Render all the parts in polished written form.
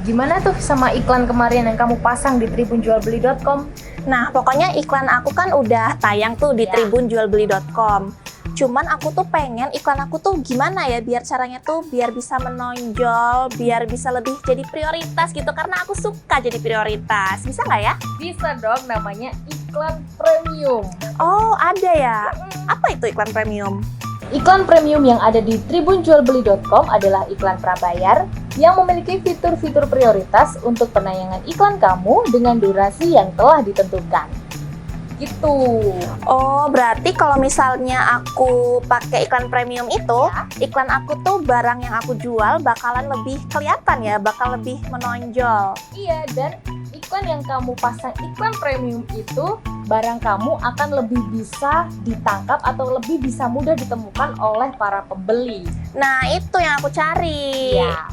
Gimana tuh sama iklan kemarin yang kamu pasang di tribunjualbeli.com? Nah, pokoknya iklan aku kan udah tayang tuh di tribunjualbeli.com. Cuman aku tuh pengen iklan aku tuh gimana ya biar caranya tuh biar bisa menonjol, biar bisa lebih jadi prioritas gitu. Karena aku suka jadi prioritas. Bisa nggak ya? Bisa dong, namanya iklan premium. Oh, ada ya. Apa itu iklan premium? Iklan premium yang ada di tribunjualbeli.com adalah iklan prabayar yang memiliki fitur-fitur prioritas untuk penayangan iklan kamu dengan durasi yang telah ditentukan. Gitu. Oh, berarti kalau misalnya aku pakai iklan premium itu, iklan aku tuh barang yang aku jual bakalan lebih kelihatan ya, bakal lebih menonjol. Iya, dan iklan yang kamu pasang iklan premium itu, barang kamu akan lebih bisa ditangkap atau lebih bisa mudah ditemukan oleh para pembeli. Nah, itu yang aku cari. Ya.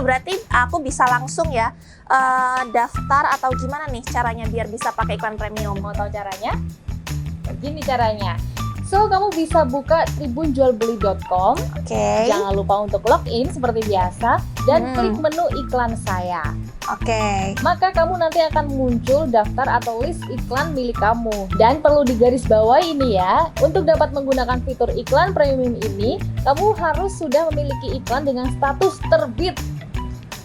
Berarti aku bisa langsung ya daftar atau gimana nih caranya biar bisa pakai iklan premium? Mau tahu caranya? Begini caranya. So, kamu bisa buka tribunjualbeli.com. Oke. Jangan lupa untuk login seperti biasa dan klik menu iklan saya. Oke. Maka kamu nanti akan muncul daftar atau list iklan milik kamu. Dan perlu digarisbawahi ini ya, untuk dapat menggunakan fitur iklan premium ini, kamu harus sudah memiliki iklan dengan status terbit.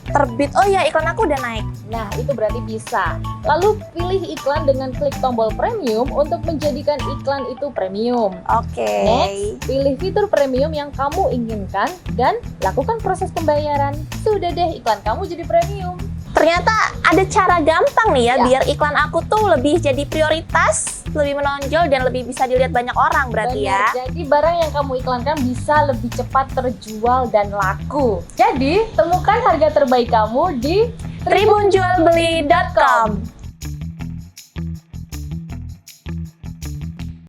Terbit, oh ya iklan aku udah naik. Nah, itu berarti bisa. Lalu pilih iklan dengan klik tombol premium untuk menjadikan iklan itu premium. Oke. Next, pilih fitur premium yang kamu inginkan dan lakukan proses pembayaran. Sudah deh, iklan kamu jadi premium. Ternyata ada cara gampang nih ya, biar iklan aku tuh lebih jadi prioritas, lebih menonjol dan lebih bisa dilihat banyak orang berarti ya. Jadi barang yang kamu iklankan bisa lebih cepat terjual dan laku. Jadi temukan harga terbaik kamu di tribunjualbeli.com.